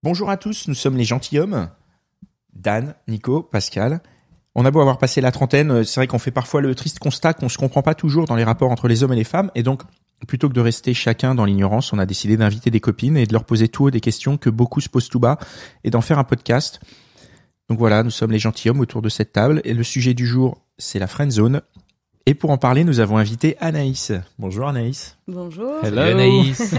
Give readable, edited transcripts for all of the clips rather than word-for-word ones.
Bonjour à tous, nous sommes les gentilshommes. Dan, Nico, Pascal. On a beau avoir passé la trentaine, c'est vrai qu'on fait parfois le triste constat qu'on se comprend pas toujours dans les rapports entre les hommes et les femmes. Et donc, plutôt que de rester chacun dans l'ignorance, on a décidé d'inviter des copines et de leur poser tout haut des questions que beaucoup se posent tout bas et d'en faire un podcast. Donc voilà, nous sommes les gentilshommes autour de cette table. Et le sujet du jour, c'est la friendzone. Et pour en parler, nous avons invité Anaïs. Bonjour Anaïs. Bonjour. Hello. Salut Anaïs.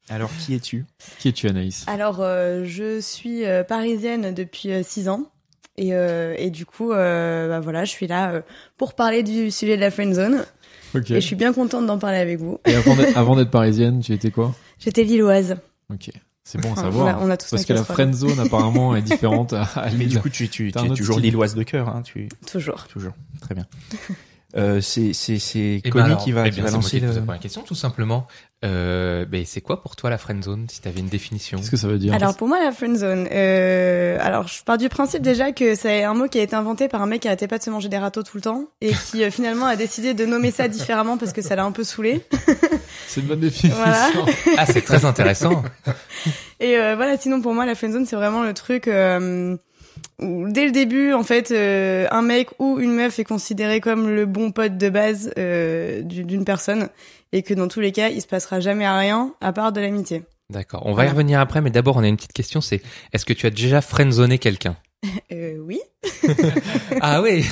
Alors, qui es-tu ? Qui es-tu, Anaïs? Alors, je suis parisienne depuis 6 ans. Et du coup, voilà, je suis là pour parler du sujet de la friendzone. Ok. Et je suis bien contente d'en parler avec vous. Et avant d'être parisienne, tu étais quoi? J'étais lilloise. Ok. C'est bon à Enfin, savoir. on a tous Parce nos que la casseroles. friendzone, apparemment, est différente à Mais Lille. du coup, tu es T'as un autre toujours style. lilloise de cœur, hein, Toujours. Toujours. Très bien. C'est Eh Connie alors, qui va c'est moi lancer qui te pose le... la première question, tout simplement. C'est quoi pour toi la friendzone, si tu avais une définition? Qu'est-ce que ça veut dire? Alors pour moi la friendzone, alors je pars du principe déjà que c'est un mot qui a été inventé par un mec qui arrêtait pas de se manger des râteaux tout le temps et qui finalement a décidé de nommer ça différemment parce que ça l'a un peu saoulé. C'est une bonne définition. Voilà. Ah, c'est très intéressant. Et voilà, sinon pour moi la friendzone c'est vraiment le truc où dès le début en fait un mec ou une meuf est considéré comme le bon pote de base d'une personne et que dans tous les cas il se passera jamais rien à part de l'amitié. D'accord, on va y revenir après, mais d'abord on a une petite question, c'est est-ce que tu as déjà friendzoné quelqu'un? Oui. Ah oui.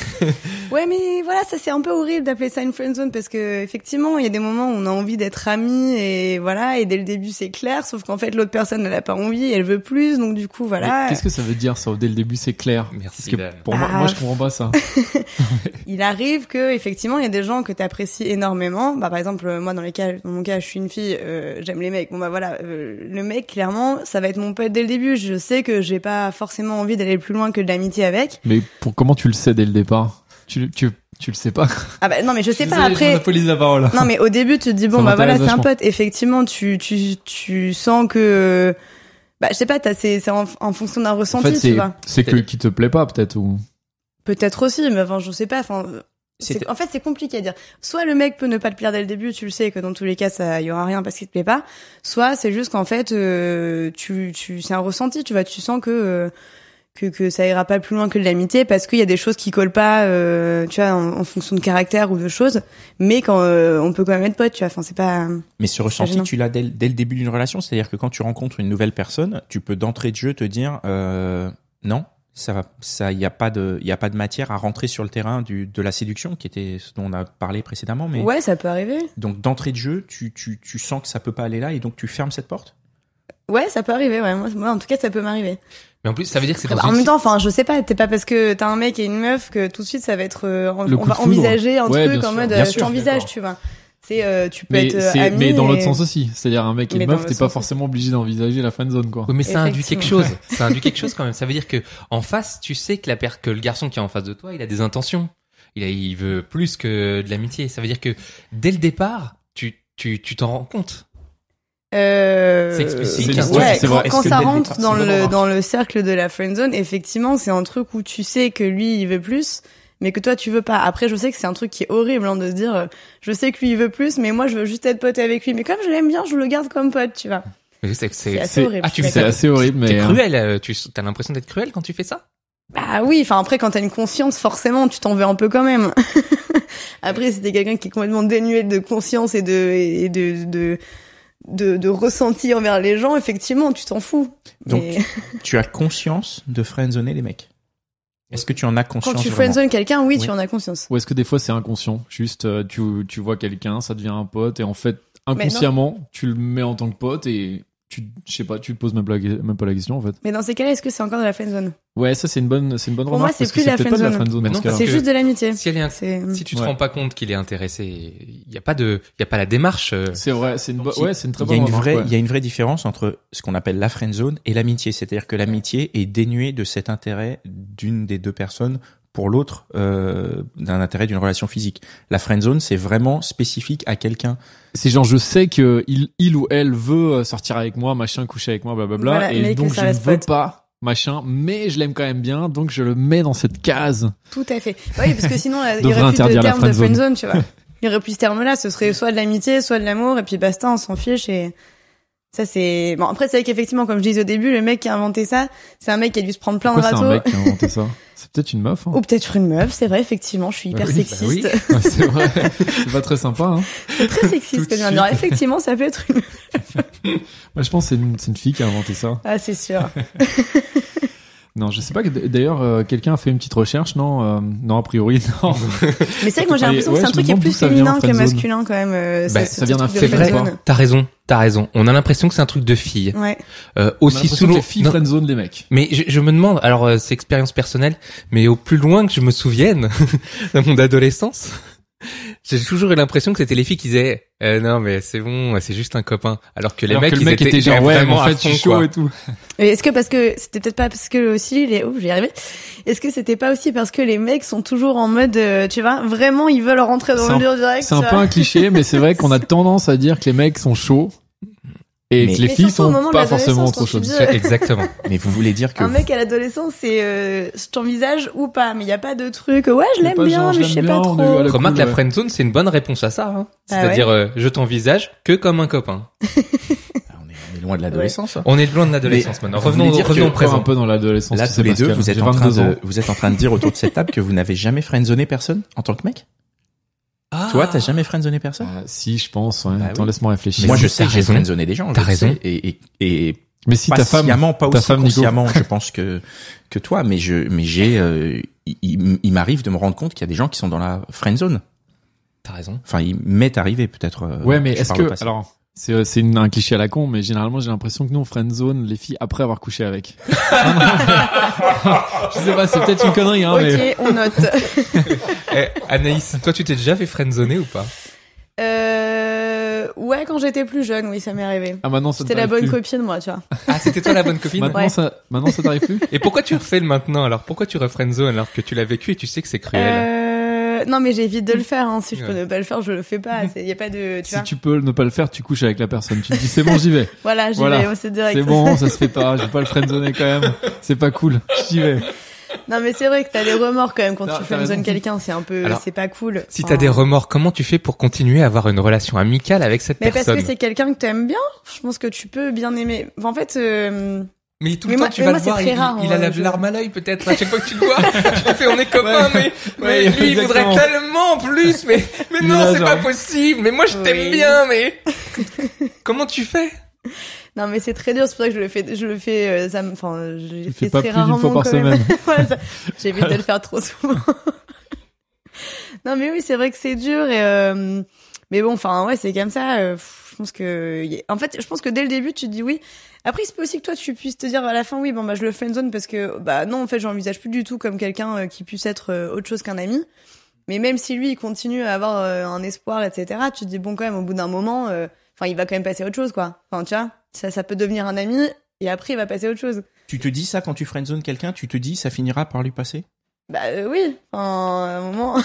Ouais, mais voilà, ça c'est un peu horrible d'appeler ça une friendzone parce que effectivement, il y a des moments où on a envie d'être amis et voilà, et dès le début c'est clair, sauf qu'en fait l'autre personne elle a pas envie, elle veut plus, donc du coup voilà. Mais qu'est-ce que ça veut dire, ça? Dès le début, c'est clair. Merci, Parce que Dan. pour moi, je comprends pas ça. Il arrive que effectivement il y a des gens que t'apprécies énormément. Bah par exemple moi dans mon cas je suis une fille, j'aime les mecs. Bon bah voilà, le mec clairement ça va être mon pote dès le début. Je sais que j'ai pas forcément envie d'aller plus loin que de l'amitié avec. Mais comment tu le sais dès le départ? Tu le sais pas? Ah bah non mais je sais pas Désolé, après. je monopolise la parole. Non mais au début tu te dis bon Ça bah voilà c'est m'intéresse un vachement. pote. Effectivement tu sens que bah je sais pas c'est en fonction d'un En ressenti fait, tu vois. c'est que qui te plaît pas, peut-être, ou... Peut-être aussi mais enfin je sais pas enfin. En fait, c'est compliqué à dire. Soit le mec peut ne pas te plaire dès le début, tu le sais que dans tous les cas, ça y aura rien parce qu'il te plaît pas. Soit c'est juste qu'en fait, c'est un ressenti, tu vois, tu sens que ça ira pas plus loin que de l'amitié parce qu'il y a des choses qui collent pas, tu vois, en fonction de caractère ou de choses. Mais quand on peut quand même être pote, tu vois. Enfin, c'est pas. Mais ce ressenti, gênant. tu l'as dès le début d'une relation, c'est-à-dire que quand tu rencontres une nouvelle personne, tu peux d'entrée de jeu te dire non, il y a pas de matière à rentrer sur le terrain de la séduction, qui était ce dont on a parlé précédemment. Mais Ouais, ça peut arriver. donc d'entrée de jeu, tu sens que ça peut pas aller là et donc tu fermes cette porte. Ouais, ça peut arriver. Ouais, moi en tout cas, ça peut m'arriver. Mais en plus, ça veut dire que c'est dans En une... même temps, enfin, je sais pas, t'es pas parce que t'as un mec et une meuf que tout de suite ça va être, on Le coup de va foudre. envisager un Ouais, truc bien en sûr. mode, Bien je sûr, t'envisage, d'accord. tu vois. C'est, tu peux être ami. Mais dans et- l'autre sens aussi. C'est-à-dire un mec et Mais une dans meuf, l'autre t'es pas sens forcément obligé d'envisager la friendzone, quoi. Oui, mais ça induit quelque Effectivement. chose. Ça induit quelque chose quand même. Ça veut dire que en face, tu sais que que le garçon qui est en face de toi, il a des intentions. Il veut plus que de l'amitié. Ça veut dire que dès le départ, tu t'en rends compte. C'est explicite. C'est- Ouais, ouais, c'est vrai. quand Est-ce que ça dès le rentre départ, c'est une bonne remarque. dans le cercle de la friendzone, effectivement, c'est un truc où tu sais que lui, il veut plus, mais que toi, tu veux pas. Après, je sais que c'est un truc qui est horrible, hein, de se dire, je sais que lui, il veut plus, mais moi, je veux juste être pote avec lui. Mais comme je l'aime bien, je le garde comme pote, tu vois. C'est assez horrible. Ah, tu je fais suis ça. C'est assez horrible, mais... T'es cruel. T'as l'impression d'être cruel quand tu fais ça? Bah oui, enfin après, quand t'as une conscience, forcément, tu t'en veux un peu quand même. Après, si t'es quelqu'un qui est complètement dénué de conscience et de ressenti envers les gens, effectivement, tu t'en fous. Donc, Mais tu as conscience de friendzoner les mecs. Est-ce que tu en as conscience quand tu vraiment friendzone quelqu'un, oui, Oui. tu en as conscience. Ou est-ce que des fois c'est inconscient? Juste, tu vois quelqu'un, ça devient un pote, et en fait, inconsciemment, tu le mets en tant que pote, et je sais pas, tu te poses même pas la question, en fait. Mais dans ces cas-là, est-ce que c'est encore de la friendzone? Ouais, ça, c'est une bonne moi, remarque, c'est parce que plus c'est la peut-être pas de la friendzone. friendzone Mais dans non, ce cas-là. parce C'est que juste de l'amitié. Si elle est C'est Si tu te Ouais. rends pas compte qu'il est intéressé, il y a pas la démarche. C'est vrai, c'est une très Il y a bonne remarque. il y a une vraie différence entre ce qu'on appelle la friendzone et l'amitié. C'est-à-dire que l'amitié est dénuée de cet intérêt d'une des deux personnes pour l'autre, d'un intérêt d'une relation physique. La friendzone, c'est vraiment spécifique à quelqu'un. C'est genre, je sais que il ou elle veut sortir avec moi, machin, coucher avec moi, blablabla, Voilà, mais et que donc ça je ne reste veux pote. pas, machin, mais je l'aime quand même bien, donc je le mets dans cette case. tout à fait. Oui, parce que sinon, il y Devrait aurait plus de interdire la terme de friendzone. friendzone, tu vois. Il y aurait plus ce terme-là. Ce serait soit de l'amitié, soit de l'amour, et puis basta, on s'en fiche et Ça c'est bon. Après c'est vrai qu'effectivement, comme je disais au début, le mec qui a inventé ça, c'est un mec qui a dû se prendre plein Pourquoi de c'est un râteaux. mec qui a inventé ça? C'est peut-être une meuf. Hein. Ou peut-être une meuf. C'est vrai, effectivement, je suis hyper sexiste. oui. Ouais, c'est vrai. C'est pas très sympa. Hein. C'est très sexiste Tout que de je viens de dire. suite. Effectivement, ça peut être une meuf. Moi, je pense que c'est une fille qui a inventé ça. Ah, c'est sûr. Non, je sais pas. D'ailleurs, quelqu'un a fait une petite recherche, non? Non, a priori, non. Mais c'est vrai que moi j'ai l'impression que Ouais, c'est un je truc me qui est demande plus d'où ça vient, féminin que friendzone. masculin quand même. Bah, ça vient d'un truc de C'est vrai, friendzone. t'as raison. On a l'impression que c'est un truc de fille. Ouais. On a Aussi l'impression sous que l'eau. les filles Non, friendzone les mecs. mais je me demande, alors c'est expérience personnelle, mais au plus loin que je me souvienne de mon adolescence, j'ai toujours eu l'impression que c'était les filles qui disaient non mais c'est bon, c'est juste un copain, alors que les mecs, le ils mec étaient était genre ouais, mais vraiment en à fait, je fond, suis chaud quoi. et tout. Et est-ce que parce que c'était peut-être pas parce que aussi j'y arrivais. Est-ce que c'était pas aussi parce que les mecs sont toujours en mode tu vois, vraiment ils veulent rentrer dans C'est le dur direct. C'est un tu peu vois. un cliché, mais c'est vrai qu'on a tendance à dire que les mecs sont chauds et Mais- que les Mais filles surtout au sont moment de pas l'adolescence, forcément quand trop tu chaudes. dis- Exactement. Mais vous voulez dire que Un mec à l'adolescence, c'est ton visage ou pas, mais il y a pas de truc. Ouais, je Y a l'aime pas bien, genre, je mais je sais l'aime pas bien, on est trop. à la Remarque, cool, la ouais. friendzone, c'est une bonne réponse à ça. Hein. Ah C'est-à-dire, je t'envisage que comme un copain. on est loin de l'adolescence. On est loin de l'adolescence Mais maintenant. vous voulez dire Revenons au que- Encore un présent. peu dans l'adolescence. Là, tu tous sais, les deux, Pascal, vous êtes j'ai en train 22 ans. vous êtes en train de dire autour de cette table que vous n'avez jamais friendzoné personne en tant que mec. Ah. Toi, t'as jamais friendzoné personne? Si, je pense. Ouais. Bah Attends, oui. laisse-moi réfléchir. Moi, je t'as sais que j'ai raison. friendzoné des gens. T'as je raison. sais, et Mais si pas ta femme, sciemment, pas ta aussi femme, Nico. consciemment, je pense que toi, mais il m'arrive de me rendre compte qu'il y a des gens qui sont dans la friendzone. T'as raison. Enfin, il m'est arrivé peut-être. Ouais, mais je est-ce parle au que passé. alors c'est un cliché à la con, mais généralement j'ai l'impression que nous on friendzone les filles après avoir couché avec. Je sais pas, c'est peut-être une connerie, hein, mais Ok, on note. Anaïs, toi, tu t'es déjà fait friendzoner ou pas? Ouais, quand j'étais plus jeune, oui, ça m'est arrivé. ah maintenant ça J'étais la bonne copine, moi, tu vois. Ah, c'était toi la bonne copine? Maintenant Ouais. maintenant ça t'arrive plus. Et pourquoi tu refais le maintenant alors? Pourquoi tu refriendzone alors que tu l'as vécu et tu sais que c'est cruel? Non, mais j'évite de le faire. Hein. Si je peux Ouais. ne pas le faire, je le fais pas. Y a pas de, tu Si vois. tu peux ne pas le faire, tu couches avec la personne. Tu te dis c'est bon, j'y vais. Voilà, j'y Voilà. vais, c'est direct. C'est bon, ça se fait pas. Je vais pas le friendzoner quand même. C'est pas cool. J'y vais. Non, mais c'est vrai que t'as des remords quand même quand Non, tu t'as friendzone raison. quelqu'un. C'est un peu, Alors, c'est pas cool. Si Enfin, t'as des remords, comment tu fais pour continuer à avoir une relation amicale avec cette Mais parce personne? que c'est quelqu'un que t'aimes bien. Je pense que tu peux bien aimer. Enfin, en fait, Mais tout Mais le moi- temps, tu mais vas moi, le c'est voir, très rare, il a la je- larme à l'œil peut-être. À chaque fois que tu le vois, tu te fais on est copains, mais Ouais, lui, il voudrait exactement. tellement plus, mais Il non, est là, c'est genre. pas possible. Mais moi, je t'aime Oui. bien, mais comment tu fais? non, mais c'est très dur. C'est pour ça que je le fais, enfin, je le Tu fais fais pas très plus d'une rarement fois par quand même. semaine. Voilà, ça. J'évite de le faire trop souvent. Non, mais oui, c'est vrai que c'est dur mais bon, enfin, ouais, c'est comme ça. Je pense que, en fait, je pense que dès le début, tu te dis oui. Après, il se peut aussi que toi, tu puisses te dire à la fin, oui, bon, bah, je le friendzone parce que, bah, non, en fait, j'envisage plus du tout comme quelqu'un qui puisse être autre chose qu'un ami. Mais même si lui, il continue à avoir un espoir, etc., tu te dis, bon, quand même, au bout d'un moment, enfin, il va quand même passer à autre chose, quoi. Enfin, tu vois, ça peut devenir un ami et après, il va passer à autre chose. Tu te dis ça quand tu friendzone quelqu'un, tu te dis ça finira par lui passer? Bah, oui. Enfin, à un moment.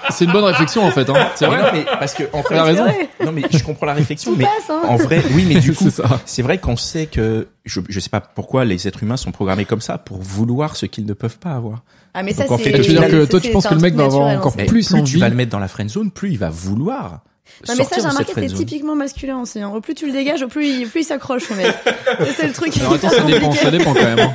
C'est une bonne réflexion en fait. Hein. C'est Mais vrai. non, mais parce que en fait, T'as raison. C'est vrai. non, mais je comprends la réflexion, Tout mais passe, hein. en vrai, oui, mais du coup, C'est ça. c'est vrai qu'on sait que je sais pas pourquoi les êtres humains sont programmés comme ça pour vouloir ce qu'ils ne peuvent pas avoir. Ah, mais ça, Donc, en c'est. fait, Tu veux dire que toi, c'est- tu penses c'est que le un mec truc va avoir naturel, encore hein. Et plus tu envie. vas le mettre dans la friendzone, plus il va vouloir Non, mais ça, sortir j'ai de cette remarqué, c'est friendzone. typiquement masculin aussi. Hein. Au plus tu le dégages, au plus il s'accroche, le mec. Ça, c'est le truc. Alors attends, hyper ça dépend compliqué. quand même. Hein.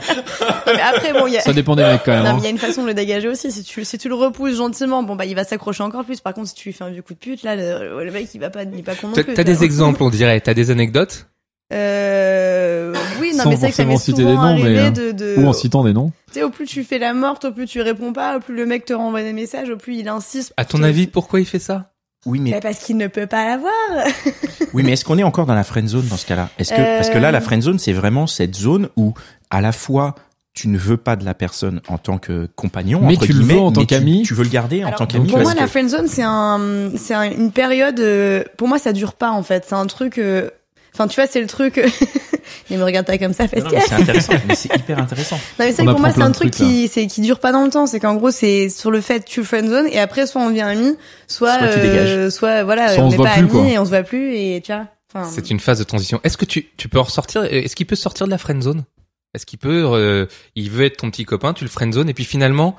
Non, mais après, bon, il y a. Ça dépend des mecs quand même. Non, Hein. mais il y a une façon de le dégager aussi. Si tu le repousses gentiment, bon, bah, il va s'accrocher encore plus. Par contre, si tu lui fais un vieux coup de pute, là, le mec, il est pas con non plus. T'as des exemples, on dirait. T'as des anecdotes? Oui, non, Sans mais c'est vrai que ça m'est forcément citer des souvent noms, mais, arrivé de. Ou en citant des noms. Tu sais, au plus tu fais la morte, au plus tu réponds pas, au plus le mec te renvoie des messages, au plus il insiste. À ton avis, pourquoi il fait ça? Oui, mais Bah, parce qu'il ne peut pas l'avoir. oui, mais est-ce qu'on est encore dans la friendzone dans ce cas-là? Est-ce que parce que là, la friendzone, c'est vraiment cette zone où à la fois tu ne veux pas de la personne en tant que compagnon, Mais entre tu le guillemets, veux en tant mais qu'ami. Tu veux le garder en Alors, tant qu'ami. Pour parce moi, que- la friendzone, c'est une période. Pour moi, ça dure pas en fait. C'est un truc. Enfin, tu vois, c'est le truc. Il me regarde pas comme ça, Non, parce non, mais c'est intéressant, mais c'est hyper intéressant. Non, mais c'est On que pour moi, apprend c'est un plein de truc trucs, qui dure pas dans le temps. C'est qu'en gros, c'est sur le fait tu friendzone et après soit on devient amis, soit Soit tu dégages. soit voilà, Soit on on se n'est voit pas plus, amis quoi. et on se voit plus et tu vois. Enfin, C'est une phase de transition. Est-ce que tu peux en ressortir? Est-ce qu'il peut sortir de la friendzone? Est-ce qu'il peut, il veut être ton petit copain, tu le friendzone et puis finalement,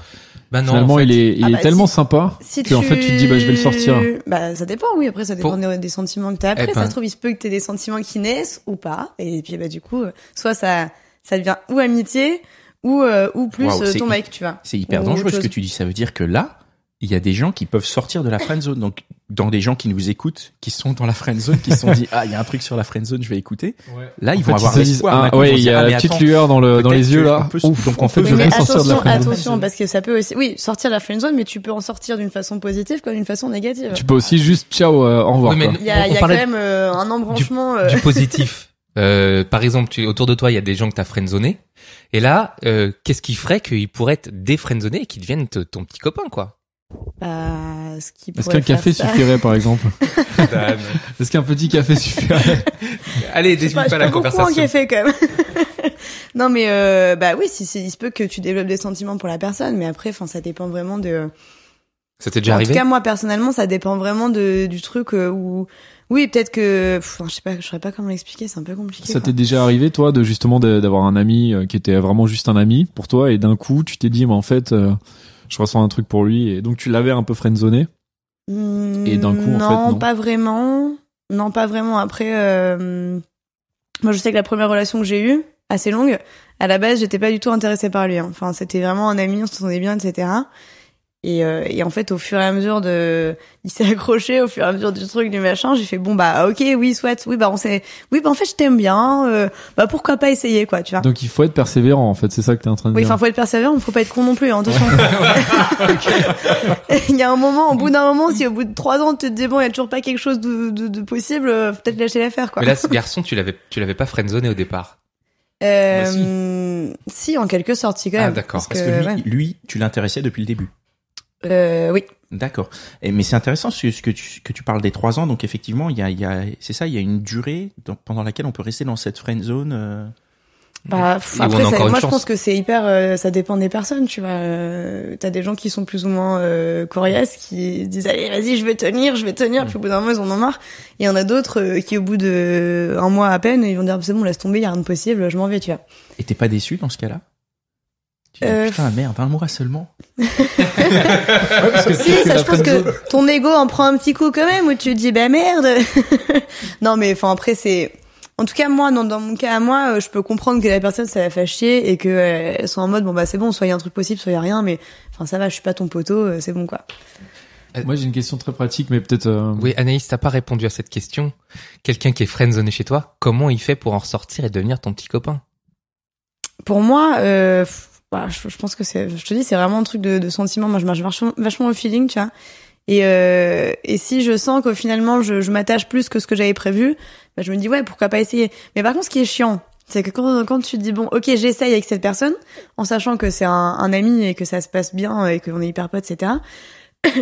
bah non. Finalement, en fait, il est tellement sympa que en fait tu te dis bah je vais le sortir. Bah ça dépend, oui. Après ça dépend des sentiments que t'as. Après ça se trouve il se peut que t'aies des sentiments qui naissent ou pas. Et puis bah du coup, soit ça devient ou amitié ou plus ton mec, tu vois. C'est hyper dangereux ce que tu dis. Ça veut dire que là, il y a des gens qui peuvent sortir de la friendzone. Donc, dans des gens qui nous écoutent, qui sont dans la friendzone, qui se sont dit, il y a un truc sur la friendzone, je vais écouter. Ouais. Là, ils vont avoir l'espoir. Il y a la petite lueur dans les yeux, là. Donc, en fait, je vais sortir de la friendzone. Attention, parce que ça peut aussi, sortir de la friendzone, mais tu peux en sortir d'une façon positive comme d'une façon négative. Tu peux aussi juste, ciao, au revoir. Oui, mais il y a quand même un embranchement. Du positif. Par exemple, autour de toi, il y a des gens que t'as friendzoné. Et là, qu'est-ce qui ferait qu'ils pourraient être défriendzonés et qu'ils deviennent ton petit copain, quoi? Est-ce qu'un café suffirait, par exemple? Est-ce qu'un petit café suffirait? Allez, désuis pas la conversation. Un café, quand même. Non, mais oui, il se peut que tu développes des sentiments pour la personne, mais après, ça dépend vraiment de. Ça t'est déjà arrivé? En tout cas, moi, personnellement, ça dépend vraiment du truc où. Oui, peut-être que, je sais pas, je saurais pas comment l'expliquer, c'est un peu compliqué. Ça t'est déjà arrivé, toi, d'avoir un ami qui était vraiment juste un ami pour toi, et d'un coup, tu t'es dit, mais en fait, je ressens un truc pour lui, et donc tu l'avais un peu friendzoné. Et d'un coup, en fait, non. Pas vraiment. Non, pas vraiment. Après, moi, je sais que la première relation que j'ai eue, assez longue, à la base, j'étais pas du tout intéressée par lui. Hein. Enfin, c'était vraiment un ami, on s'entendait bien, etc. Et en fait, au fur et à mesure il s'est accroché au fur et à mesure du truc, du machin, j'ai fait ok, oui, soit, oui, en fait, je t'aime bien, pourquoi pas essayer, quoi, tu vois. Donc, il faut être persévérant, en fait, c'est ça que t'es en train de dire. Oui, faut être persévérant, faut pas être con non plus, hein, attention. Il y a un moment, au bout d'un moment, si au bout de 3 ans, tu te dis, il y a toujours pas quelque chose de possible, peut-être lâcher l'affaire, quoi. Mais là, ce garçon, tu l'avais pas friendzoné au départ. Si, en quelque sorte, si, quand même. Ah, d'accord. Parce que lui, tu l'intéressais depuis le début. Oui. D'accord. Mais c'est intéressant ce que tu parles des 3 ans. Donc effectivement, il y a une durée pendant laquelle on peut rester dans cette friend zone. Après, moi je pense que c'est hyper, ça dépend des personnes, tu vois. T'as des gens qui sont plus ou moins coriaces, qui disent allez vas-y je vais tenir, puis au bout d'un moment ils en ont marre. Et il y en a d'autres qui au bout de 1 mois à peine, ils vont dire c'est bon laisse tomber, y a rien de possible, je m'en vais, tu vois. Et t'es pas déçu dans ce cas-là? Tu dis, putain, merde, 1 mois seulement. Parce que je pense que ton ego en prend un petit coup quand même, où tu te dis, merde. Non, mais après, en tout cas, moi, dans mon cas à moi, je peux comprendre que la personne, ça la fait chier et qu'elle soit en mode, c'est bon, soit il y a un truc possible, soit il y a rien, mais, ça va, je suis pas ton poteau, c'est bon, quoi. Moi, j'ai une question très pratique, mais peut-être, Oui, Anaïs, t'as pas répondu à cette question. Quelqu'un qui est friendzoné chez toi, comment il fait pour en ressortir et devenir ton petit copain? Pour moi, je pense que je te dis, c'est vraiment un truc de sentiment. Moi, je marche vachement au feeling, tu vois. Et si je sens que finalement, je m'attache plus que ce que j'avais prévu, je me dis, ouais, pourquoi pas essayer. Mais par contre, ce qui est chiant, c'est que quand tu te dis, bon, ok, j'essaye avec cette personne, en sachant que c'est un ami et que ça se passe bien et qu'on est hyper potes, etc.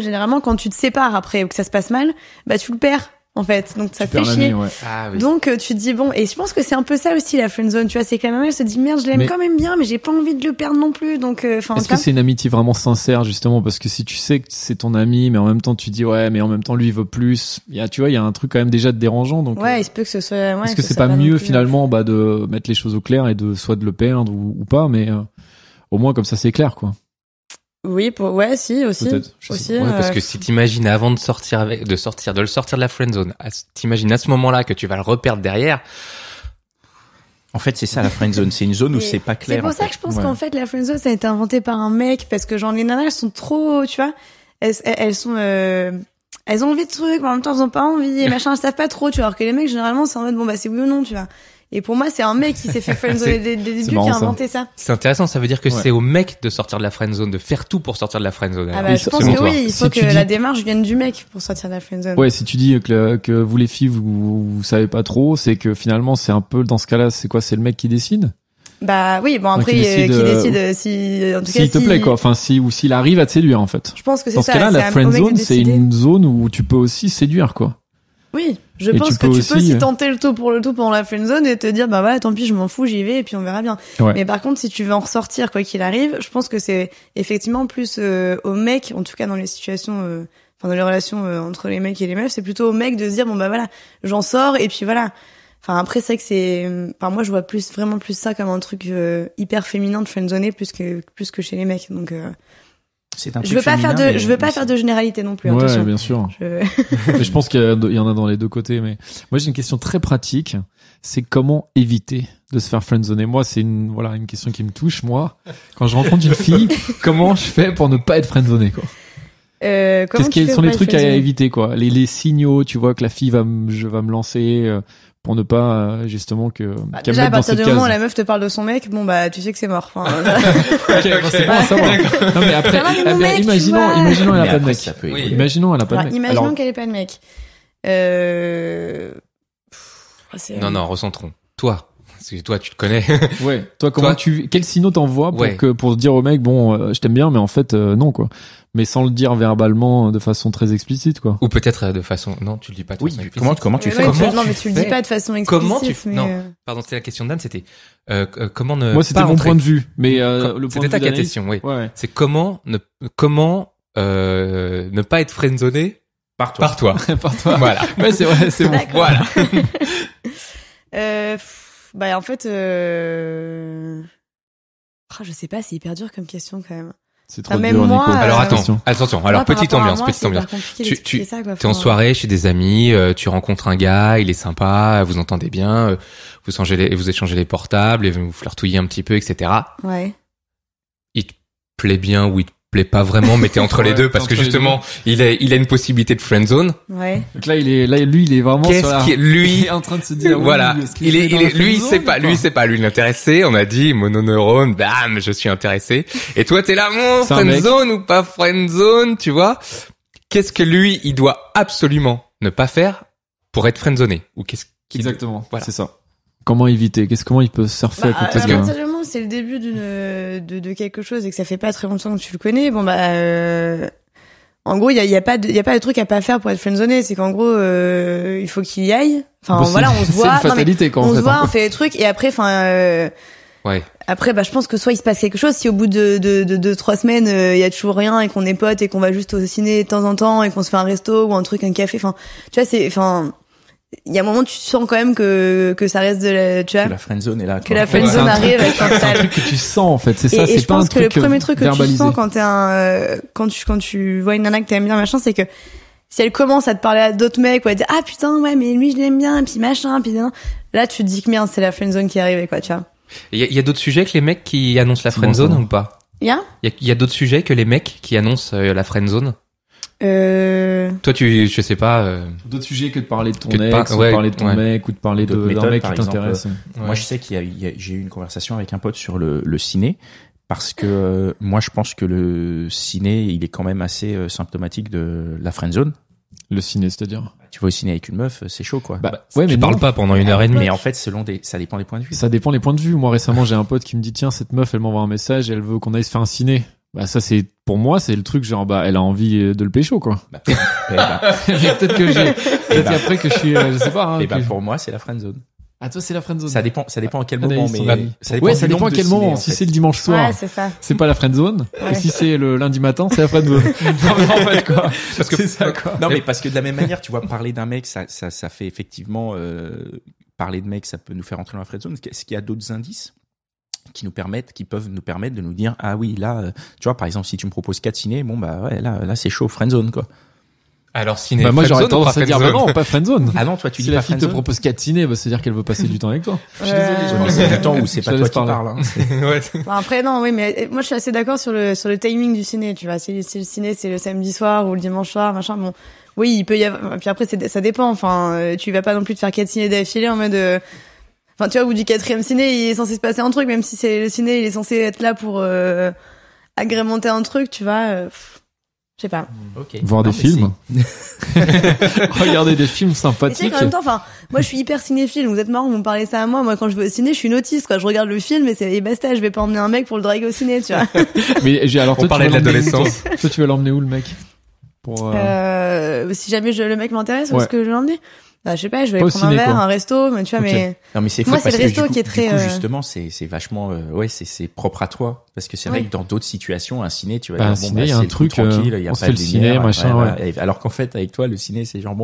Généralement, quand tu te sépares après ou que ça se passe mal, tu le perds. En fait, donc ça fait chier. Ouais. Ah, oui. Donc tu te dis bon, et je pense que c'est un peu ça aussi la friendzone, tu vois, c'est que la maman elle se dit merde, je l'aime quand même bien, mais j'ai pas envie de le perdre non plus, donc est-ce que c'est une amitié vraiment sincère justement, parce que si tu sais que c'est ton ami, mais en même temps tu dis ouais, mais en même temps lui il veut plus, il y a un truc quand même déjà de dérangeant, donc ouais, il se peut que ce soit. Ouais, est-ce que c'est pas mieux finalement de mettre les choses au clair et de soit de le perdre ou pas, mais au moins comme ça c'est clair quoi. Oui, si, aussi. Peut-être, aussi. Ouais, parce que si t'imagines avant de le sortir de la friendzone, t'imagines à ce moment-là que tu vas le reperdre derrière. En fait, c'est ça la friendzone, c'est une zone où c'est pas clair. C'est pour ça que je pense qu'en fait la friendzone ça a été inventé par un mec, parce que les nanas elles sont trop, tu vois, elles sont elles ont envie de trucs, mais en même temps elles ont pas envie et machin, elles savent pas trop, tu vois, alors que les mecs généralement c'est en mode c'est oui ou non, tu vois. Et pour moi, c'est un mec qui s'est fait friendzone dès le début qui a inventé ça. C'est intéressant, ça veut dire que c'est au mec de sortir de la friendzone, de faire tout pour sortir de la friendzone. Je pense que oui, il faut que la démarche vienne du mec pour sortir de la friendzone. Ouais, si tu dis que vous les filles, vous savez pas trop, c'est que finalement, c'est un peu, dans ce cas-là, c'est quoi, c'est le mec qui décide? Oui, bon après, qui décide si, en tout cas, s'il te plaît, quoi. Enfin, ou s'il arrive à te séduire, en fait. Je pense que c'est ça. Dans ce cas-là, la friendzone, c'est une zone où tu peux aussi séduire, quoi. Oui, je pense que tu peux aussi tenter le tout pour le tout pendant la friendzone et te dire tant pis, je m'en fous, j'y vais et puis on verra bien. Ouais. Mais par contre, si tu veux en ressortir quoi qu'il arrive, je pense que c'est effectivement plus au mec, en tout cas dans les situations dans les relations entre les mecs et les meufs, c'est plutôt au mec de se dire j'en sors et puis voilà. Enfin après c'est vrai que moi je vois vraiment plus ça comme un truc hyper féminin de friendzoner plus que chez les mecs. Donc c'est un truc je veux pas faire de généralité non plus. Ouais, attention. bien sûr. Mais je pense qu'il y en a dans les deux côtés. Mais moi j'ai une question très pratique. C'est comment éviter de se faire friendzoner. Moi c'est une question qui me touche. Moi quand je rencontre une fille, comment je fais pour ne pas être friendzoné quoi? Quels sont les trucs à éviter quoi? Les signaux, tu vois que la fille va me lancer pour ne pas justement qu'elle déjà mette à dans cette partir du case. moment où la meuf te parle de son mec, bon bah tu sais que c'est mort. Enfin, okay, c'est bon, ça va. Non mais après, imaginons elle a pas de mec. Imaginons elle a pas de mec. Imaginons qu'elle ait pas de mec. Non, recentrons. Toi. Parce que toi, tu te connais. Ouais. Toi, quel signaux t'envoies pour dire au mec, bon, je t'aime bien, mais en fait, non, quoi. Mais sans le dire verbalement de façon très explicite, quoi. Ou peut-être de façon, non, tu le dis pas de façon explicite. Comment tu fais? Non, mais tu le dis pas de façon explicite. Comment tu fais? Non. Pardon, c'était la question de Dan, c'était, comment ne Moi, c'était pas mon point de vue. Mais, le point c'était de vue ta question, oui. Ouais. C'est comment ne pas être friendzoné par toi. Par toi. Voilà. Ouais, c'est vrai, c'est bon. D'accord. Voilà. En fait, je sais pas, c'est hyper dur comme question quand même. C'est trop même dur, moi, Nico. Alors attention. Alors petite ambiance. Tu t'es en soirée chez des amis, tu rencontres un gars, il est sympa, vous entendez bien, vous échangez les portables, et vous flirtouillez un petit peu, etc. Ouais. Il te plaît bien ou il te plaît pas vraiment, mais t'es entre les deux parce que justement, il a une possibilité de friendzone. Ouais. Donc là, lui, il est vraiment lui il est en train de se dire, voilà, lui, c'est pas lui l'intéressé. On a dit mononeurone, bam, je suis intéressé. Et toi, t'es là, mon friendzone ou pas friendzone, tu vois? Qu'est-ce que lui, il doit absolument ne pas faire pour être friendzoné? Ou Exactement. Voilà. C'est ça. Comment éviter? Comment il peut surfer à côté de ça? C'est le début de quelque chose et que ça fait pas très longtemps que tu le connais. Bon en gros, il y a pas de truc à pas faire pour être friendzoné. C'est qu'en gros, il faut qu'il y aille. Enfin, voilà, on se voit. C'est une fatalité, on se voit, on fait des trucs et après, ouais. Après, je pense que soit il se passe quelque chose. Si au bout de 2-3 semaines, il y a toujours rien et qu'on est potes et qu'on va juste au ciné de temps en temps et qu'on se fait un resto ou un truc, un café. Enfin, tu vois, il y a un moment tu sens quand même que ça reste tu vois, que la friendzone est là, que la friendzone arrive avec c'est un truc que tu sens en fait, c'est ça, et c'est je pas un pense que truc le premier truc que verbalisé. tu sens quand tu vois une nana que t'aimes bien machin, c'est que si elle commence à te parler à d'autres mecs ou à te dire ah putain ouais mais lui je l'aime bien puis machin puis là tu te dis que merde c'est la friendzone qui est arrivée quoi, tu vois. Il y a d'autres sujets que les mecs qui annoncent la friendzone ou pas? Il y a d'autres sujets que les mecs qui annoncent la friendzone? Toi, je sais pas. D'autres sujets que de parler de ton ex, ou de parler de ton mec, ou de parler d'un mec qui t'intéresse. Moi, je sais j'ai eu une conversation avec un pote sur le ciné, parce que moi, je pense que le ciné, il est quand même assez symptomatique de la friendzone. Le ciné, c'est-à-dire? Tu vas au ciné avec une meuf, c'est chaud, quoi. Ouais, mais tu parles pas pendant 1h30. Mais en fait, ça dépend des points de vue. Ça dépend des points de vue. Moi, récement, j'ai un pote qui me dit, tiens, cette meuf, elle m'envoie un message, elle veut qu'on aille se faire un ciné. Ça c'est pour moi c'est le truc genre elle a envie de le pécho quoi. Peut-être qu'après que je suis je sais pas pour moi c'est la friendzone. Ah toi c'est la friendzone. Ça dépend à quel moment mais ça dépend à quel moment. Si c'est le dimanche soir, c'est pas la friendzone. Et si c'est le lundi matin, c'est la friendzone. Non mais en fait quoi. Parce que c'est ça quoi. Non mais parce que de la même manière, tu vois, parler d'un mec ça fait effectivement parler de mec ça peut nous faire entrer dans la friendzone. Est-ce qu'il y a d'autres indices qui peuvent nous permettre de nous dire ah oui là tu vois par exemple si tu me proposes 4 ciné là c'est chaud friendzone quoi. Alors ciné moi j'aurais tendance à dire non pas friendzone. Ah non toi tu dis pas la fille friendzone. te propose 4 ciné c'est à dire qu'elle veut passer du temps avec toi. Je suis désolé c'est du temps où c'est pas toi qui parles après non oui mais moi je suis assez d'accord sur le timing du ciné tu vois si le ciné c'est le samedi soir ou le dimanche soir machin bon oui il peut y avoir puis après ça dépend tu vas pas non plus te faire 4 ciné d'affilée en mode tu vois, au bout du 4e ciné, il est censé se passer un truc, même si c'est le ciné, il est censé être là pour agrémenter un truc, tu vois. Je sais pas. Okay. Voir des films. Regarder des films sympathiques. En même temps, moi, je suis hyper cinéphile. Vous êtes marrant, vous me parlez ça à moi. Moi, quand je vais au ciné, je suis une autiste, quoi. Je regarde le film et basta. Je vais pas emmener un mec pour le draguer au ciné, tu vois. Mais on parlait de l'adolescence. Toi, tu vas l'emmener où, le mec? Si jamais le mec m'intéresse, où est-ce que je vais l'emmener? Bah, je sais pas, je vais aller prendre un verre, un resto, mais tu vois, mais. Non, mais c'est fou moi, c'est parce le resto que qui est très, du coup, justement, c'est vachement, c'est propre à toi. Parce que c'est vrai que dans d'autres situations, un ciné, tu vas dire, ciné, il y a un truc, tranquille, il y a on pas se fait de le ciné, lumière, machin, ouais. Alors qu'en fait, avec toi, le ciné, c'est genre,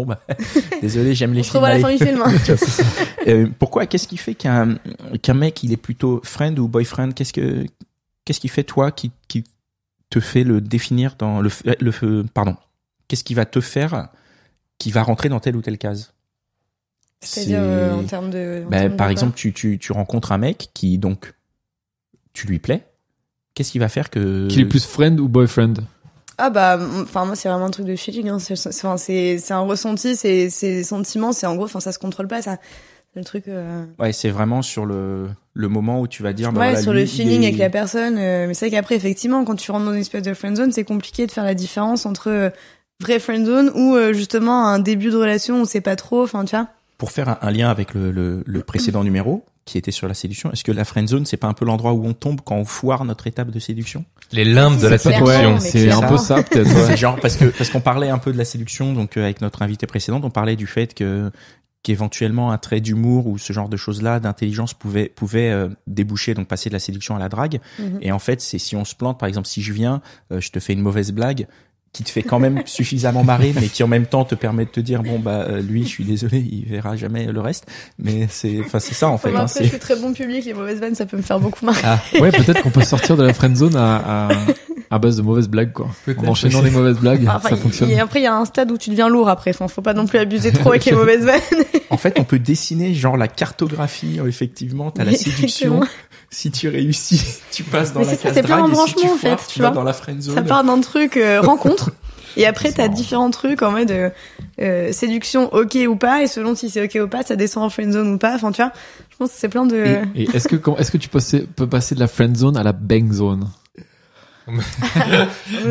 désolé, j'aime les films. On se revoit à la fin du film. Pourquoi, qu'est-ce qui fait qu'un mec, il est plutôt friend ou boyfriend? Qu'est-ce qui fait, toi, qui te fait le définir dans qu'est-ce qui va te faire, qui va rentrer dans telle ou telle case? C'est-à-dire en termes de... par exemple, tu rencontres un mec qui, donc, tu lui plais. Qu'est-ce qui va faire que... Qu'il est plus friend ou boyfriend? Ah bah, enfin moi c'est vraiment un truc de feeling. Hein. C'est un ressenti, c'est des sentiments, c'est en gros, enfin ça se contrôle pas, ça. C'est le truc... Ouais, c'est vraiment sur le moment où tu vas dire... Ouais, sur le feeling avec la personne. Mais c'est vrai qu'après, effectivement, quand tu rentres dans une espèce de friendzone, c'est compliqué de faire la différence entre vraie friendzone ou justement un début de relation où c'est pas trop, enfin tu vois. Pour faire un lien avec le précédent numéro qui était sur la séduction, est-ce que la friendzone c'est pas un peu l'endroit où on tombe quand on foire notre étape de séduction? Les limbes de la séduction. Ouais, c'est un peu ça peut-être. Ouais. C'est genre parce qu'on parlait un peu de la séduction, donc avec notre invité précédent, on parlait du fait qu'éventuellement un trait d'humour ou ce genre de choses-là, d'intelligence pouvait déboucher, donc passer de la séduction à la drague. Et en fait, c'est si on se plante, par exemple, si je viens, je te fais une mauvaise blague qui te fait quand même suffisamment marrer, mais qui en même temps te permet de te dire lui, je suis désolé, il verra jamais le reste. Mais c'est ça en fait. Après, je suis très bon public, les mauvaises vannes, ça peut me faire beaucoup marrer. Ah, ouais, peut-être qu'on peut sortir de la friendzone à base de mauvaises blagues, quoi. En enchaînant les mauvaises blagues, ça fonctionne. Et après, il y a un stade où tu deviens lourd après. Enfin, faut pas non plus abuser trop avec les mauvaises vannes. En fait, on peut dessiner genre la cartographie, effectivement, t'as la séduction. Si tu réussis, tu passes dans la case drague, plein et si tu foires, tu vas vois. dans la friendzone. Ça part d'un truc rencontre. Et après, t'as différents trucs en mode séduction, ok ou pas, et selon si c'est ok ou pas, ça descend en friendzone ou pas. Enfin, tu vois, je pense que c'est plein de... Et est-ce que tu peux passer de la friendzone à la bang zone?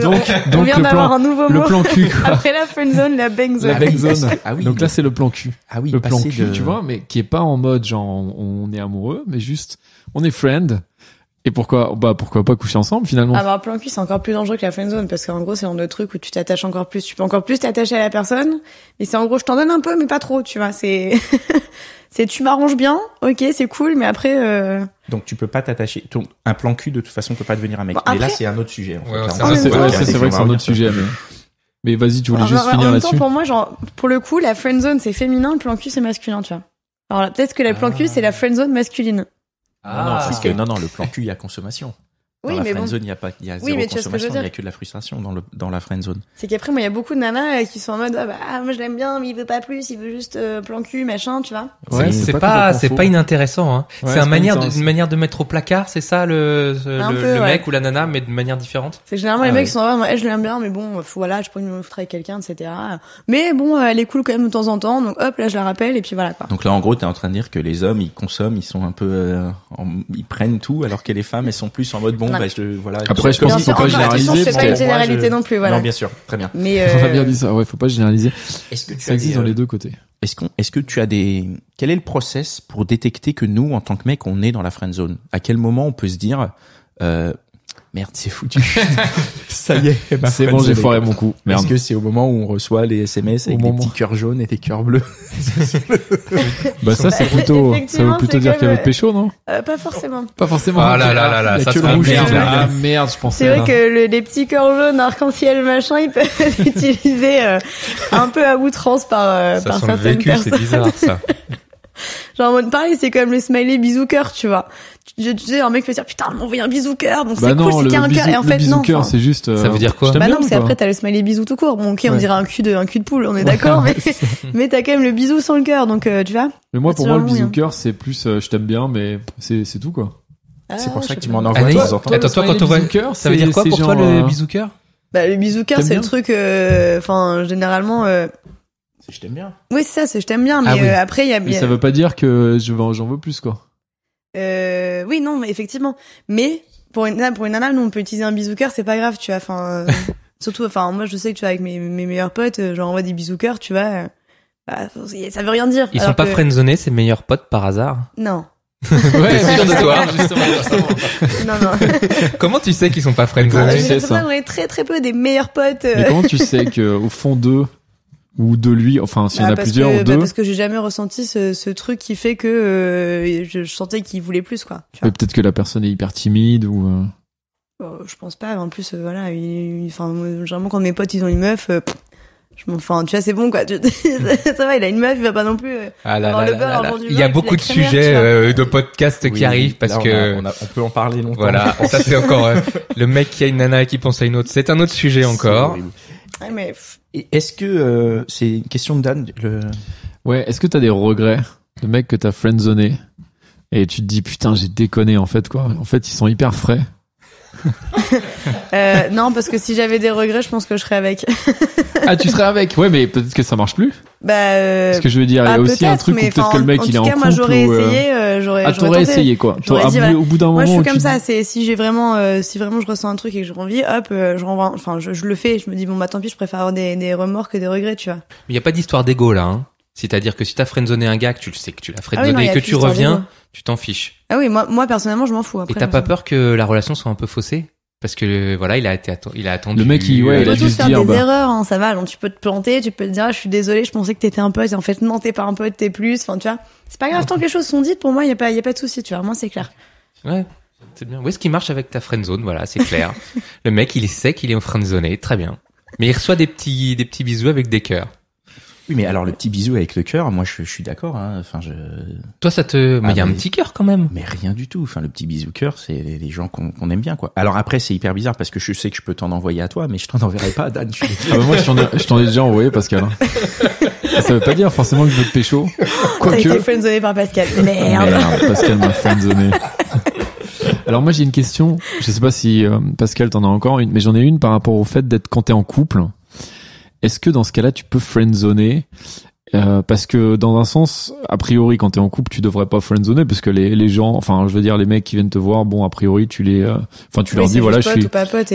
donc on vient d'avoir un nouveau mot. Le plan cul, quoi. Après la friendzone, la bang zone. La bang zone. Ah oui. Donc là, c'est le plan cul. Ah oui, le plan cul, tu vois, mais qui est pas en mode genre on est amoureux, mais juste on est friend. Et pourquoi pas coucher ensemble finalement? Ah bah, plan cul, c'est encore plus dangereux que la friendzone parce qu'en gros, c'est un autre truc où tu t'attaches encore plus. Tu peux encore plus t'attacher à la personne. Mais c'est en gros, je t'en donne un peu, mais pas trop, tu vois. C'est tu m'arranges bien, ok, c'est cool, mais après. Donc tu peux pas t'attacher. Un plan cul de toute façon peut pas devenir un mec. Bon, mais après... là, c'est un autre sujet. En fait. C'est vrai que c'est un autre sujet. Mais vas-y, tu voulais juste finir en même là-dessus. temps, pour moi, genre, pour le coup, la friendzone c'est féminin, le plan cul c'est masculin, tu vois. Alors là, peut-être que la plan cul c'est la friendzone masculine. Non, le plan cul, il y a consommation. Dans la friendzone, il y a zéro consommation, il y a que de la frustration dans la friendzone. C'est qu'après, moi, il y a beaucoup de nanas qui sont en mode, moi, je l'aime bien, mais il veut pas plus, il veut juste plan cul, machin, tu vois. Ouais, c'est pas inintéressant, hein. Ouais, c'est une manière de mettre au placard, c'est ça, le mec ou la nana, mais de manière différente. C'est généralement les mecs qui sont en mode, je l'aime bien, mais bon, voilà, je peux me foutre avec quelqu'un, etc. Mais bon, elle est cool quand même de temps en temps, donc hop, là, je la rappelle, et puis voilà, quoi. Donc là, en gros, t'es en train de dire que les hommes, ils consomment, ils sont un peu, ils prennent tout, alors que les femmes, elles sont plus en mode, voilà. Après, je pense qu'il faut pas généraliser. C'est pas une généralité non plus, voilà. Non, bien sûr, très bien. Mais on a bien dit ça. Ouais, faut pas généraliser. Est-ce que ça existe dans les deux côtés? Est-ce que tu as quel est le process pour détecter que nous, en tant que mec, on est dans la friendzone? À quel moment on peut se dire, merde, c'est foutu. Ça y est, c'est bon, j'ai foiré mon coup. Est-ce que c'est au moment où on reçoit les SMS avec des petits cœurs jaunes et des cœurs bleus? Ça veut plutôt dire qu'il y avait de pécho, non? Pas forcément. Pas forcément. Ah là, ça sera merde, je pensais. C'est vrai que les petits cœurs jaunes, arc-en-ciel, machin, ils peuvent être utilisés un peu à outrance par certaines personnes. C'est bizarre, ça. Genre, en mode, pareil, c'est comme le smiley bisou cœur, tu vois. Tu sais, un mec peut dire, putain, m'a envoyé un bisou cœur, donc c'est cool, c'est qu'il y a un cœur. Et en fait, non. Cœur, c'est juste, ça veut dire quoi? Non, parce qu'après, t'as le smiley bisou tout court. Bon, ok, on dirait un cul de poule, on est d'accord, mais t'as quand même le bisou sans le cœur, donc, tu vois. Mais moi, pour moi, le bisou cœur, c'est plus, je t'aime bien, mais c'est tout, quoi. C'est pour ça que tu m'en envoies de temps en temps. Attends, toi, quand on voit le cœur, ça veut dire quoi pour toi, le bisou cœur? Bah, le bisou cœur, c'est le truc, généralement, c'est je t'aime bien. Oui, c'est ça, c'est je t'aime bien, mais après, Mais ça veut pas dire que j'en veux plus, quoi. Oui, non, mais effectivement. Mais, pour une nana, nous, on peut utiliser un bisou cœur, c'est pas grave, tu vois, surtout, moi, je sais que tu vois, avec mes meilleurs potes, j'envoie des bisous cœur, tu vois, ça veut rien dire. Ils sont pas friendzonés, ces meilleurs potes, par hasard? Non. Ouais, sûr de toi, justement. Non. Comment tu sais qu'ils sont pas friendzonés? On est très très peu des meilleurs potes. Mais comment tu sais que au fond d'eux, ou de lui, enfin s'il y en a plusieurs ou deux. Parce que j'ai jamais ressenti ce truc qui fait que je sentais qu'il voulait plus, quoi. Tu vois. Peut-être que la personne est hyper timide ou. Je pense pas. En plus, voilà, généralement quand mes potes ils ont une meuf, enfin, tu vois, c'est bon, quoi. Ça va, il a une meuf, il va pas non plus. Il y a beaucoup de sujets de podcast qui arrivent parce que on peut en parler longtemps. Voilà, ça c'est encore le mec qui a une nana et qui pense à une autre. C'est un autre sujet encore. Ouais, mais Et est-ce que c'est une question de Dan Ouais, est-ce que t'as des regrets de mecs que t'as friendzoné et tu te dis putain j'ai déconné en fait quoi. En fait ils sont hyper frais. Non, parce que si j'avais des regrets, je pense que je serais avec. Ah, tu serais avec? Ouais, mais peut-être que ça marche plus. Ce que je veux dire, il y a aussi un truc où peut-être que le mec il est en couple. En tout cas, moi j'aurais essayé, j'aurais t'aurais essayé quoi. J'aurais dit, au bout d'un moment. Moi je suis comme ça, c'est si vraiment je ressens un truc et que j'ai envie, hop, je renvoie, enfin je le fais, je me dis bon bah tant pis, je préfère avoir des remords que des regrets, tu vois. Mais il y a pas d'histoire d'ego là, hein. C'est-à-dire que si t'as friendzoné un gars, que tu le sais que tu l'as friendzoné et que tu reviens, tu t'en fiches. Ah oui, moi personnellement, je m'en fous. Après, et t'as pas peur que la relation soit un peu faussée? Parce que voilà, il a attendu. Le mec, il a dû se faire dire des erreurs, hein, ça va. Donc tu peux te planter, tu peux te dire, je suis désolé, je pensais que t'étais un pote, et en fait non, t'es pas un pote, t'es plus. Enfin, tu vois, c'est pas grave tant que les choses sont dites. Pour moi, y a pas de souci, tu vois. Moi, c'est clair. Ouais, c'est bien. Où est-ce qu'il marche avec ta friendzone? Voilà, c'est clair. Le mec, il sait qu'il est friendzoné, très bien. Mais il reçoit des petits bisous avec des cœurs. Oui, mais alors le petit bisou avec le cœur, moi je suis d'accord. Hein. Enfin, Toi, mais il y a un petit cœur quand même. Mais rien du tout. Enfin, le petit bisou cœur, c'est les gens qu'on aime bien, quoi. Alors après, c'est hyper bizarre parce que je sais que je peux t'en envoyer à toi, mais je t'en enverrai pas à Dan. Moi, je t'en ai déjà envoyé, Pascal. Ça veut pas dire forcément que je veux te pécho. T'as été friendzoné par Pascal. Merde, Pascal m'a friendzoné. Alors moi, j'ai une question. Je sais pas si Pascal t'en a encore une, mais j'en ai une par rapport au fait d'être quand t'es en couple. Est-ce que dans ce cas-là, tu peux friendzoner parce que dans un sens, a priori, quand t'es en couple, tu devrais pas friendzoner parce que les gens, enfin, je veux dire, les mecs qui viennent te voir, bon, a priori, tu leur dis, voilà, je suis,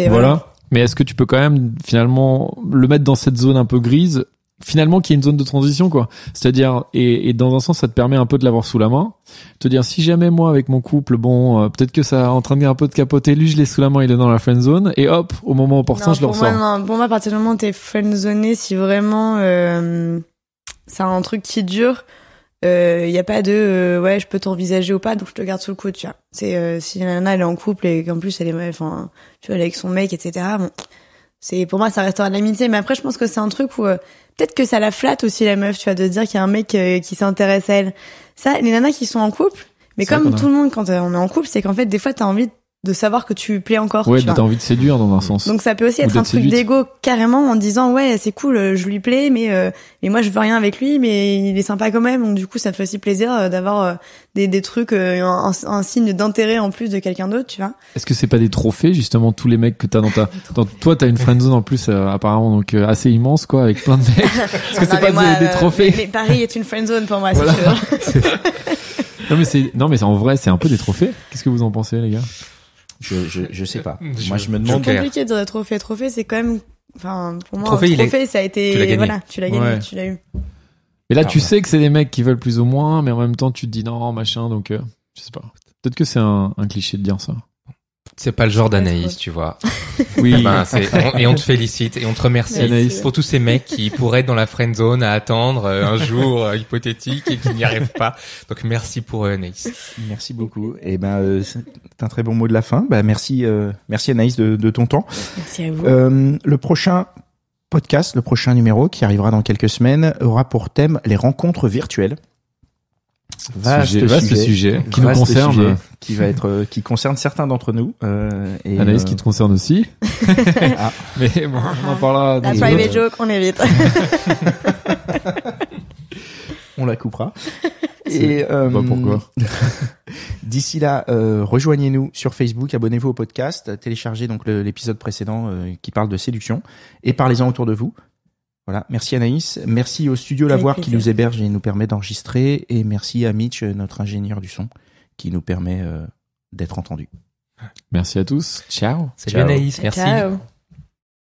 voilà. Mais est-ce que tu peux quand même finalement le mettre dans cette zone un peu grise, finalement, qui est une zone de transition, quoi. C'est-à-dire, et dans un sens, ça te permet un peu de l'avoir sous la main. Te dire, si jamais moi, avec mon couple, bon, peut-être que ça est en train de un peu de capoter, lui, je l'ai sous la main, il est dans la friend zone, et hop, au moment opportun, je le ressors. Pour moi, à partir du moment où t'es friendzoné, si vraiment, c'est un truc qui dure, y a pas de, ouais, je peux t'envisager ou pas, donc je te garde sous le coude, tu vois. C'est, si la nana, elle est en couple et qu'en plus, elle est, enfin, tu vois, elle est avec son mec, etc., bon. Pour moi, ça restera de l'amitié, mais après, je pense que c'est un truc où, peut-être que ça la flatte aussi, la meuf, tu vois, de dire qu'il y a un mec qui s'intéresse à elle. Ça, les nanas qui sont en couple, mais comme tout le monde, quand on est en couple, c'est qu'en fait, des fois, t'as envie de savoir que tu plais encore. Ouais, t'as envie de séduire dans un sens. Donc ça peut aussi être un truc d'ego carrément en disant ouais c'est cool, je lui plais, mais moi je veux rien avec lui, mais il est sympa quand même. Donc du coup ça te fait aussi plaisir d'avoir des trucs, un signe d'intérêt en plus de quelqu'un d'autre, tu vois. Est-ce que c'est pas des trophées justement tous les mecs que t'as toi t'as une friendzone en plus apparemment donc assez immense quoi avec plein de mecs. Est-ce que c'est pas des trophées? Mais Paris est une friendzone pour moi, voilà. Si tu veux. Non mais en vrai c'est un peu des trophées. Qu'est-ce que vous en pensez les gars? Je sais pas. Moi, je me demande. C'est compliqué de dire trophée. Trophée, c'est quand même, enfin, pour moi, trophée, ça a été, voilà, tu l'as gagné, ouais. Tu l'as eu. Et là, tu sais que c'est des mecs qui veulent plus ou moins, mais en même temps, tu te dis non, machin, donc, je sais pas. Peut-être que c'est un cliché de dire ça. C'est pas le genre d'Anaïs, tu vois. Oui. Et on te félicite et on te remercie Anaïs, pour tous ces mecs qui pourraient être dans la friend zone à attendre un jour hypothétique et qui n'y arrivent pas. Donc merci pour Anaïs. Merci beaucoup. Et c'est un très bon mot de la fin. Merci Anaïs de ton temps. Merci à vous. Le prochain podcast, le prochain numéro qui arrivera dans quelques semaines aura pour thème les rencontres virtuelles. Vaste sujet qui nous concerne, qui concerne certains d'entre nous. Et Anaïs qui te concerne aussi. Ah. Mais bon, on en parlera. La private joke, on évite. On la coupera. Et pourquoi? D'ici là, rejoignez-nous sur Facebook, abonnez-vous au podcast, téléchargez donc l'épisode précédent qui parle de séduction et parlez-en autour de vous. Voilà, merci Anaïs, merci au studio Lavoir qui nous héberge et nous permet d'enregistrer, et merci à Mitch, notre ingénieur du son, qui nous permet d'être entendu. Merci à tous. Ciao. Salut Anaïs, merci. Ciao.